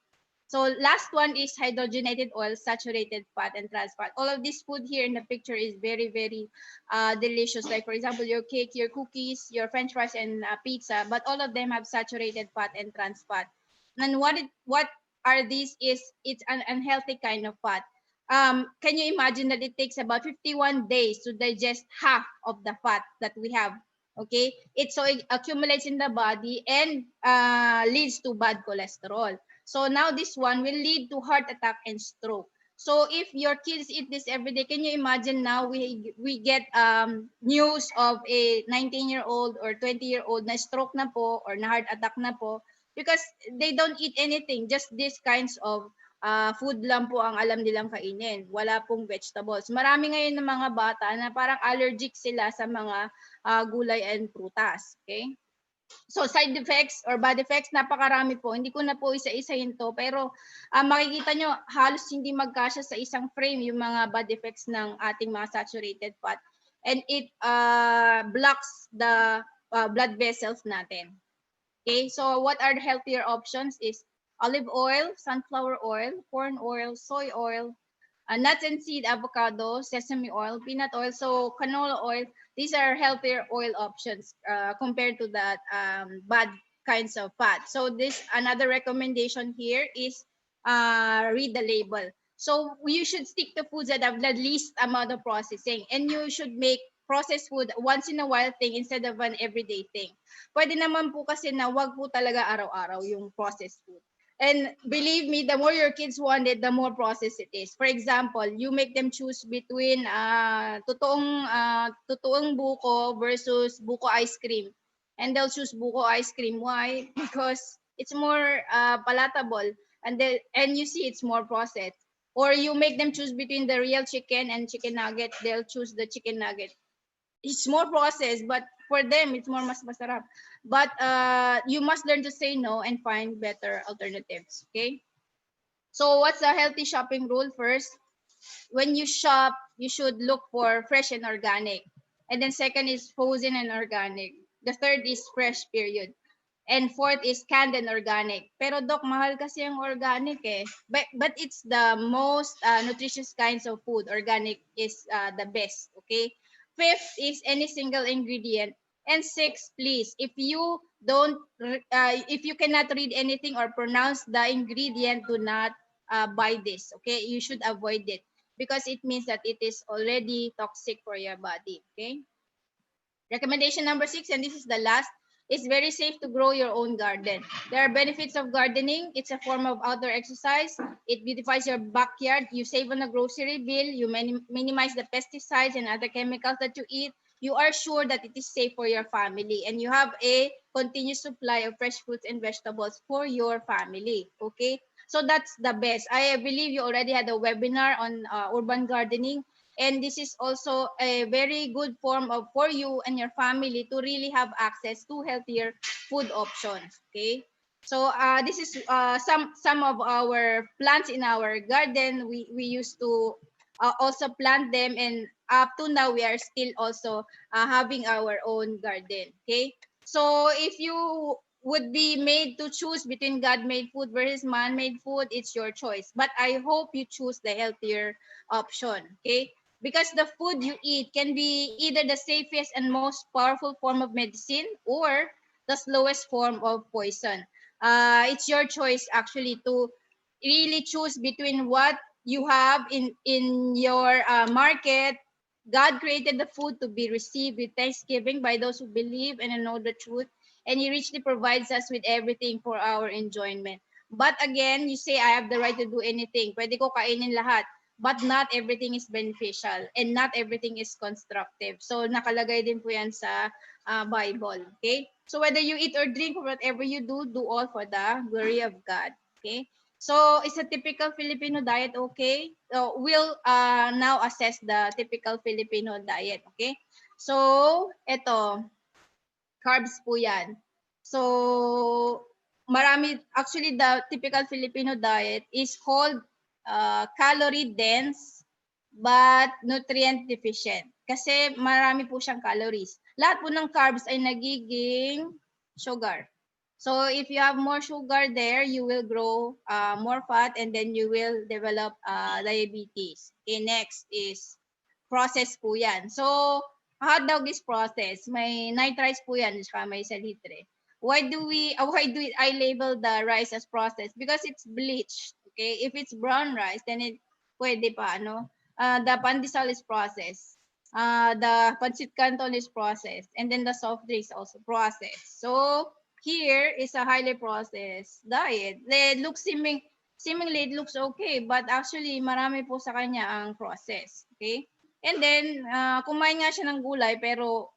So last one is hydrogenated oil, saturated fat, and trans fat. All of this food here in the picture is very, very delicious. Like for example, your cake, your cookies, your French fries, and pizza. But all of them have saturated fat and trans fat. And what are these? Is it's an unhealthy kind of fat. Can you imagine that it takes about 51 days to digest half of the fat that we have? Okay, it accumulates in the body and leads to bad cholesterol. So now this one will lead to heart attack and stroke. So if your kids eat this every day, can you imagine now we get news of a 19-year-old or 20-year-old na stroke na po or na heart attack na po because they don't eat anything, just these kinds of food lang po ang alam nilang kainin. Wala pong vegetables. Marami ngayon ng mga bata na parang allergic sila sa mga gulay and prutas. Okay? So side effects or bad effects, napakarami po. Hindi ko na po isa-isahin to, pero makikita nyo halos hindi magkasya sa isang frame yung mga bad effects ng ating mga saturated fat. And it blocks the blood vessels natin. Okay, so what are the healthier options is olive oil, sunflower oil, corn oil, soy oil, nuts and seed, avocado, sesame oil, peanut oil, so canola oil. These are healthier oil options compared to that bad kinds of fat. So this another recommendation here is read the label. So you should stick to foods that have the least amount of processing, and you should make processed food once in a while thing instead of an everyday thing. Pwede naman po kasi na wag po talaga araw-araw yung processed food. And believe me, the more your kids want it, the more processed it is. For example, you make them choose between totoong buko versus buko ice cream. And they'll choose buko ice cream. Why? Because it's more palatable. And you see it's more processed. Or you make them choose between the real chicken and chicken nugget, they'll choose the chicken nugget. It's more processed, but for them, it's more mas masarap. But you must learn to say no and find better alternatives, okay? So what's a healthy shopping rule? First, when you shop, you should look for fresh and organic. And then second is frozen and organic. The third is fresh, period. And fourth is canned and organic. Pero Doc, mahal kasi ang organic eh. But it's the most nutritious kinds of food. Organic is the best, okay? Fifth is any single ingredient. And sixth, please, if you cannot read anything or pronounce the ingredient, do not buy this, okay? You should avoid it because it means that it is already toxic for your body, okay? Recommendation number 6, and this is the last, it's very safe to grow your own garden. There are benefits of gardening. It's a form of outdoor exercise. It beautifies your backyard. You save on a grocery bill. You minimize the pesticides and other chemicals that you eat. You are sure that it is safe for your family. And you have a continuous supply of fresh fruits and vegetables for your family. Okay? So that's the best. I believe you already had a webinar on urban gardening. And this is also a very good form of for you and your family to really have access to healthier food options. Okay, so this is some of our plants in our garden. We used to also plant them, and up to now we are still also having our own garden. Okay, so if you would be made to choose between God-made food versus man-made food, it's your choice. But I hope you choose the healthier option. Okay, because the food you eat can be either the safest and most powerful form of medicine or the slowest form of poison. It's your choice actually to really choose between what you have in your market. God created the food to be received with thanksgiving by those who believe and know the truth, and He richly provides us with everything for our enjoyment. But again, you say, I have the right to do anything. Pwede ko kainin lahat. But not everything is beneficial and not everything is constructive. So nakalagay din po yan sa Bible. Okay? So whether you eat or drink or whatever you do, do all for the glory of God. Okay? So is a typical Filipino diet okay? So we'll now assess the typical Filipino diet. Okay? So ito, carbs po yan. So marami, actually the typical Filipino diet is called calorie dense but nutrient deficient. Kasi marami po siyang calories. Lahat po ng carbs ay nagiging sugar. So if you have more sugar there, you will grow more fat and then you will develop diabetes. Okay, next is processed po yan. So hot dog is processed. May night rice po yan, saka may salitre. Why do I label the rice as processed? Because it's bleached. Okay, if it's brown rice, then it pwede pa, ano? The pandesal is processed. The pancit canton is processed. And then the soft drinks also processed. So here is a highly processed diet. It looks seemingly it looks okay, but actually marami po sa kanya ang process. Okay? And then, kumain nga siya ng gulay, pero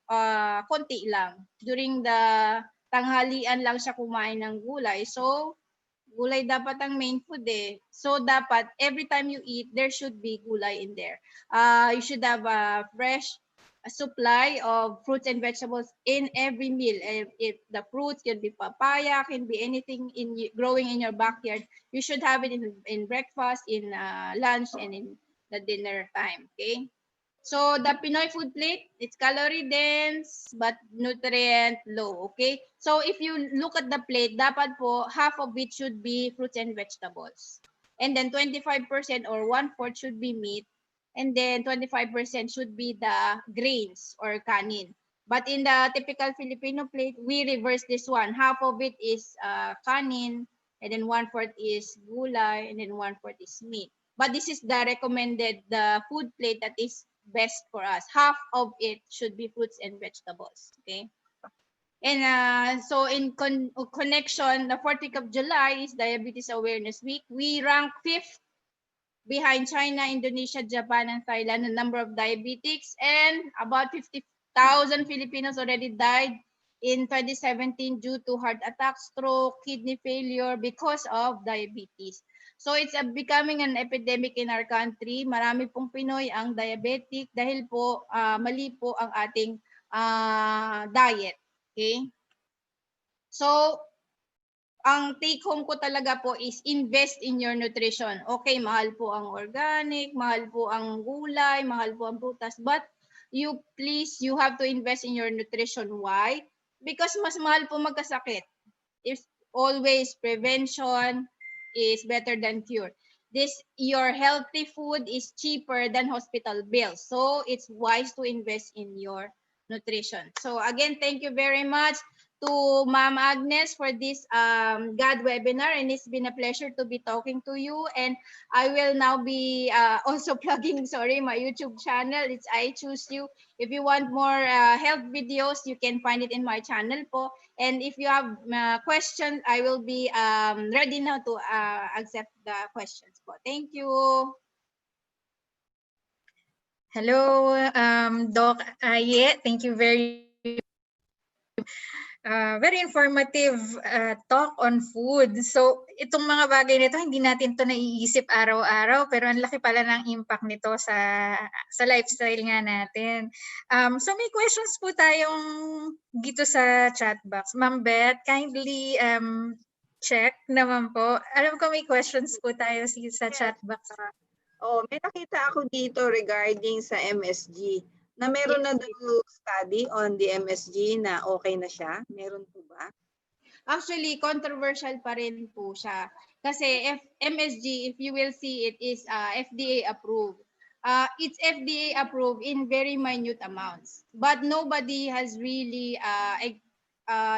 konti lang. During the tanghalian lang siya kumain ng gulay. So, gulay dapat ang main food eh. So, dapat, every time you eat, there should be gulay in there. You should have a fresh supply of fruits and vegetables in every meal. If the fruits can be papaya, can be anything growing in your backyard, you should have it in breakfast, in lunch, and in the dinner time. Okay? So the Pinoy food plate, it's calorie dense but nutrient low, okay? So if you look at the plate, dapat po half of it should be fruits and vegetables. And then 25% or 1/4 should be meat. And then 25% should be the grains or kanin. But in the typical Filipino plate, we reverse this one. Half of it is kanin, and then 1/4 is gulay, and then 1/4 is meat. But this is the recommended the food plate that is best for us. Half of it should be fruits and vegetables. Okay. And so in connection, the 4th week of July is Diabetes Awareness Week. We rank 5th behind China, Indonesia, Japan, and Thailand, the number of diabetics, and about 50,000 Filipinos already died in 2017 due to heart attack, stroke, kidney failure because of diabetes. So it's becoming an epidemic in our country. Marami pong Pinoy ang diabetic dahil po mali po ang ating diet. Okay? So ang take home ko talaga po is invest in your nutrition. Okay, mahal po ang organic, mahal po ang gulay, mahal po ang prutas, but you have to invest in your nutrition. Why? Because mas mahal po magkasakit. It's always prevention is better than cure. Your healthy food is cheaper than hospital bills. So it's wise to invest in your nutrition. So again, thank you very much to Ma'am Agnes for this GAD webinar, and it's been a pleasure to be talking to you. And I will now be also plugging, my YouTube channel. It's I Choose You. If you want more health videos, you can find it in my channel po. And if you have questions, I will be ready now to accept the questions po. Thank you. Hello, Doc Aye. Thank you very informative talk on food. So, itong mga bagay nito, hindi natin to naiisip araw-araw, pero ang laki pala ng impact nito sa lifestyle nga natin. So, may questions po tayong dito sa chat box. Ma'am Beth, kindly check naman po. Alam ko may questions po tayo sa chat box. May nakita ako dito regarding sa MSG. Na meron na daw study on the MSG na okay na siya? Meron po ba? Actually, controversial pa rin po siya. Kasi MSG, if you will see, it is FDA approved. It's FDA approved in very minute amounts. But nobody has really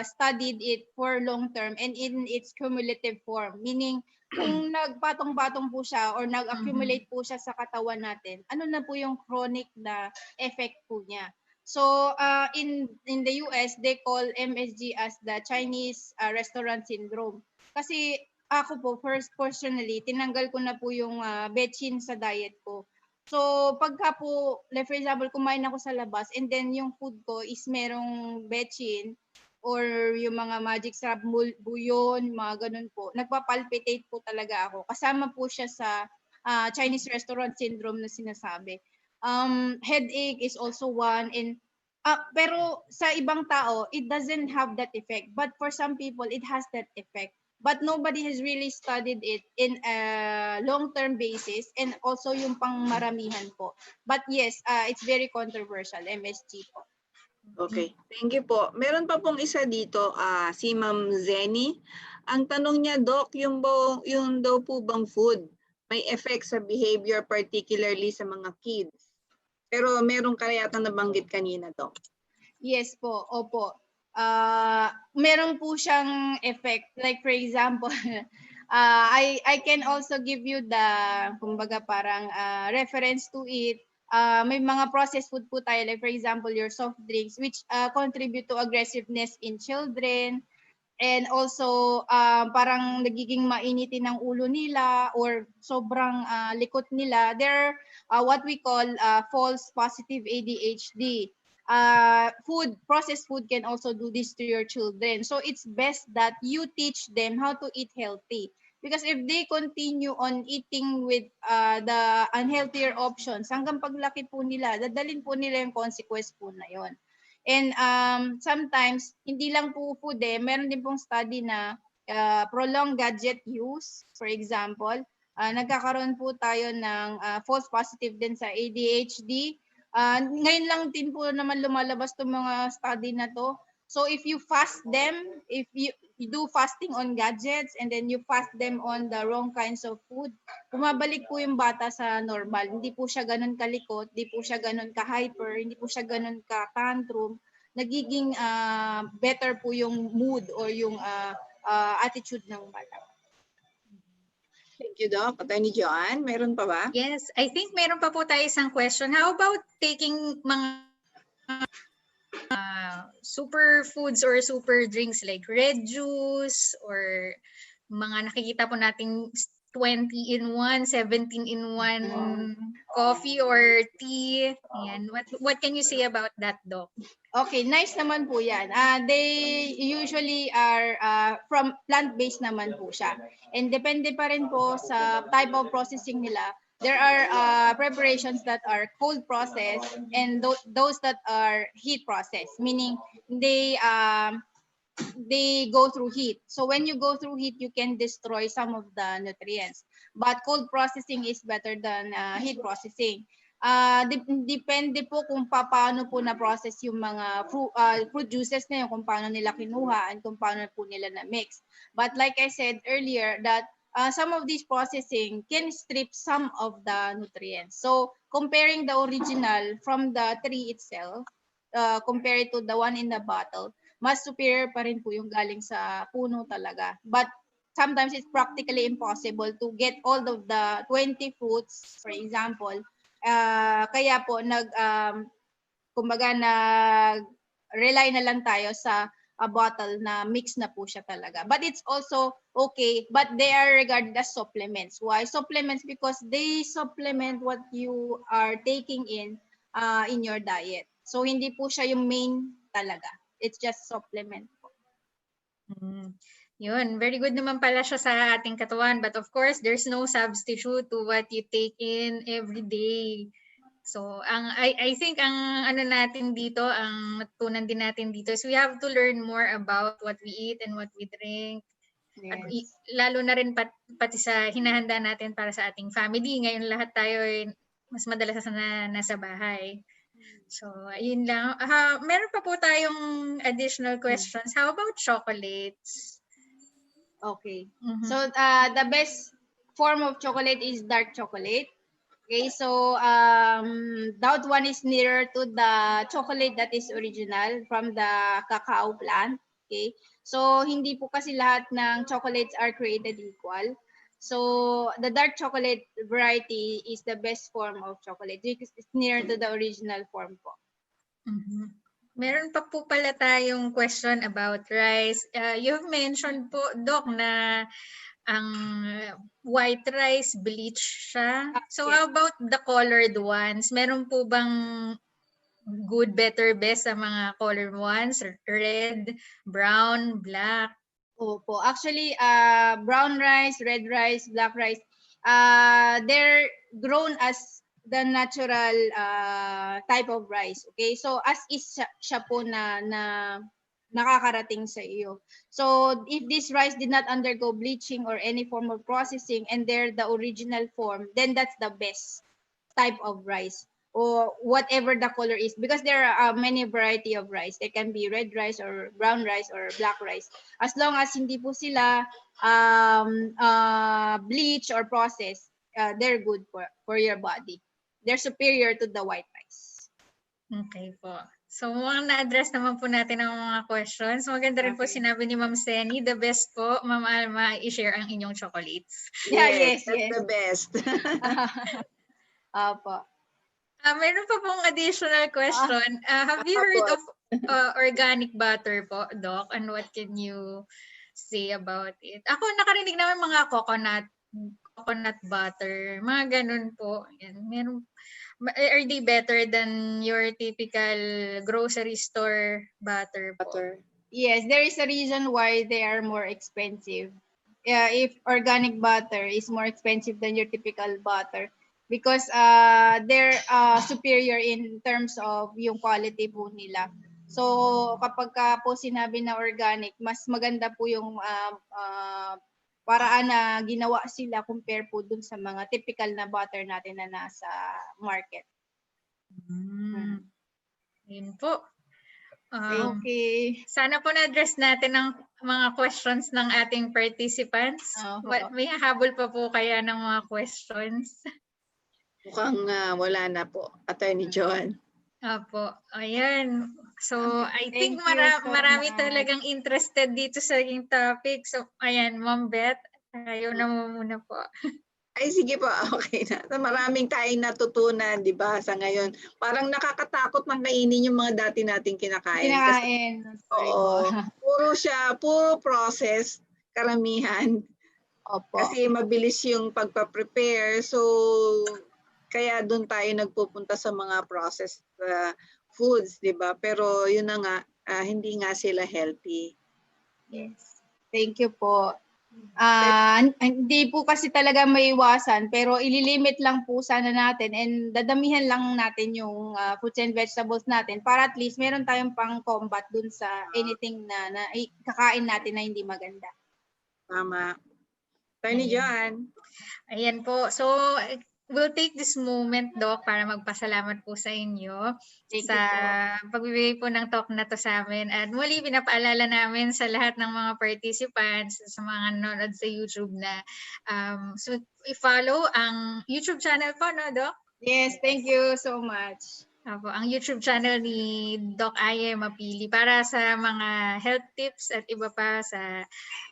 studied it for long term and in its cumulative form. Meaning, kung nagpatong-patong po siya or nag-accumulate po siya sa katawan natin, ano na po yung chronic na effect po niya. So in the US, they call MSG as the Chinese restaurant syndrome. Kasi ako po, personally, tinanggal ko na po yung betchin sa diet ko. So pagka po, like for example, kumain ako sa labas and then yung food ko is merong betchin, or yung mga magic sarap buyon, mga ganun po, nagpapalpitate po talaga ako. Kasama po siya sa Chinese restaurant syndrome na sinasabi. Headache is also one. And pero sa ibang tao, it doesn't have that effect. But for some people, it has that effect. but nobody has really studied it in a long-term basis and also yung pangmaramihan po. But yes, it's very controversial, MSG po. Okay, thank you po. Meron pa pong isa dito, si Ma'am Zenny. Ang tanong niya, Doc, yung daw po bang food may effect sa behavior, particularly sa mga kids? Pero meron ka yata nabanggit kanina, Doc. Yes po, opo. Meron po siyang effect. Like for example, I can also give you the, kumbaga parang reference to it. May mga processed food po tayo, like for example, your soft drinks, which contribute to aggressiveness in children. And also, parang nagiging mainitin ng ulo nila or sobrang likot nila. They're what we call false positive ADHD. Processed food can also do this to your children. So it's best that you teach them how to eat healthy. Because if they continue on eating with the unhealthier options, hanggang paglaki po nila, dadalhin po nila yung consequence po na yon. And sometimes, hindi lang po food meron din pong study na prolonged gadget use, for example, nagkakaroon po tayo ng false positive din sa ADHD. Ngayon lang din po naman lumalabas itong mga study na to. So if you fast them, if you do fasting on gadgets and then you fast them on the wrong kinds of food, bumabalik po yung bata sa normal. Hindi po siya ganun kalikot, hindi po siya ganun ka-hyper, hindi po siya ganun ka-tantrum. Nagiging better po yung mood or yung attitude ng bata. Thank you, Doc. Attorney Joanne, meron pa ba? Yes, I think meron pa po tayo isang question. How about taking mga superfoods or super drinks like red juice or mga nakikita po nating 20 in 1, 17 in 1 coffee or tea. Yan. What can you say about that, Doc? Okay, nice naman po yan. They usually are from plant-based naman po siya. And depende pa rin po sa type of processing nila. There are preparations that are cold processed and those that are heat processed, meaning they go through heat. So when you go through heat, you can destroy some of the nutrients. But cold processing is better than heat processing. Depende po kung paano po na-process yung mga fruit juices na yun, kung paano nila kinuha and kung paano po nila na-mix. But like I said earlier, that some of these processing can strip some of the nutrients. So comparing the original from the tree itself, compared to the one in the bottle, mas superior pa rin po yung galing sa puno talaga. But sometimes it's practically impossible to get all of the 20 fruits, for example. Kaya po kumbaga rely na lang tayo sa a bottle na mix na po siya talaga. But it's also okay, but they are regarded as supplements. Why supplements? Because they supplement what you are taking in your diet. So hindi po siya yung main talaga. It's just supplement po. Yun, very good naman pala siya sa ating katawan. But of course, there's no substitute to what you take in every day. So, I think ang ano natin dito, ang matutunan din natin dito is we have to learn more about what we eat and what we drink. Yes. At lalo na rin pati sa hinahanda natin para sa ating family. Ngayon lahat tayo mas madalas na nasa bahay. So, ayun lang. Meron pa po tayong additional questions. How about chocolates? Okay. So, the best form of chocolate is dark chocolate. Okay, so that one is nearer to the chocolate that is original from the cacao plant. Okay, so hindi po kasi lahat ng chocolates are created equal. So the dark chocolate variety is the best form of chocolate because it's near to the original form po. Meron pa po pala tayong question about rice. You've mentioned po, Doc, na ang white rice bleach siya. So Yes. how about the colored ones? Meron po bang good, better, best sa mga colored ones? Red, brown, black? Opo. Actually, brown rice, red rice, black rice, they're grown as the natural type of rice. Okay? So as is siya po na nakakarating sa iyo. So if this rice did not undergo bleaching or any form of processing and they're the original form, then that's the best type of rice, or whatever the color is, because there are many variety of rice. There can be red rice or brown rice or black rice. As long as hindi po sila bleach or processed, they're good for your body. They're superior to the white rice. Okay po. So mukhang na-address naman po natin ang mga questions. Maganda rin po Okay. sinabi ni Ma'am Seni, the best po, Ma'am Alma, i-share ang inyong chocolates. Yeah, yes, That's yes. the best. Apo. Meron pa pong additional question. Have you heard of organic butter po, Doc? And what can you say about it? Ako nakarinig naman mga coconut butter, mga ganun po. Yan. Are they better than your typical grocery store butter po? Yes, there is a reason why they are more expensive. If organic butter is more expensive than your typical butter, because they're superior in terms of yung quality po nila. So kapag ka po sinabi na organic, mas maganda po yung paraan na ginawa sila compare po dun sa mga typical na butter natin na nasa market. Yun po. Okay. Sana po na-address natin ang mga questions ng ating participants. May hahabol pa po kaya ng mga questions? Mukhang wala na po, Attorney Joan. Apo, ayan. So, I think Thank you so marami much. talagang interested dito sa aking topic. So, ayan, Ma'am Beth, kayo na muna po. Ay, sige po, okay na. So, maraming tayong natutunan, di ba, sa ngayon. Parang nakakatakot mang kainin yung mga dati nating kinakain. Kasi, puro process, karamihan. Opo. Kasi mabilis yung pagpa-prepare. So, kaya doon tayo nagpupunta sa mga processed foods, di ba? Pero yun na nga, hindi nga sila healthy. Yes. Thank you po. Hindi po kasi talaga maiwasan, pero ililimit lang po sana natin and dadamihan lang natin yung fruits and vegetables natin para at least meron tayong pang combat dun sa anything na kakain natin na hindi maganda. Tama. Tony John. Ayan po. So, we'll take this moment, Doc, para magpasalamat po sa inyo sa pagbibigay po ng talk na to sa amin. At muli, pinapaalala namin sa lahat ng mga participants, sa mga nanonood sa YouTube na so i-follow ang YouTube channel po, no, Doc? Yes, thank you so much. Apo, ang YouTube channel ni Doc Aye Mapili para sa mga health tips at iba pa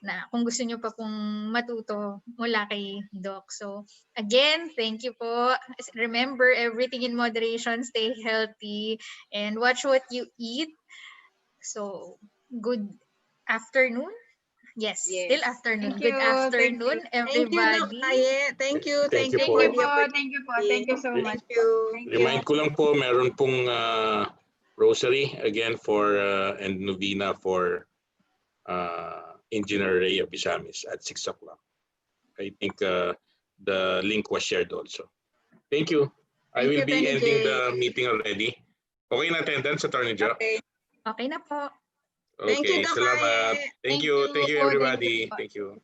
na kung gusto nyo pa pong matuto mula kay Doc. So again, thank you po. Remember, everything in moderation, stay healthy, and watch what you eat. So good afternoon. Yes, still afternoon. Good afternoon, everybody. Thank you. Thank you po. Thank you so much. Remind ko lang po, meron pong rosary again for and novena for Engineer Rhea Bisamis at 6 o'clock. I think the link was shared also. Thank you. I will be ending the meeting already. Okay na attendance, Attorney Jo? Okay na po. Okay, salamat. Thank you everybody. Thank you.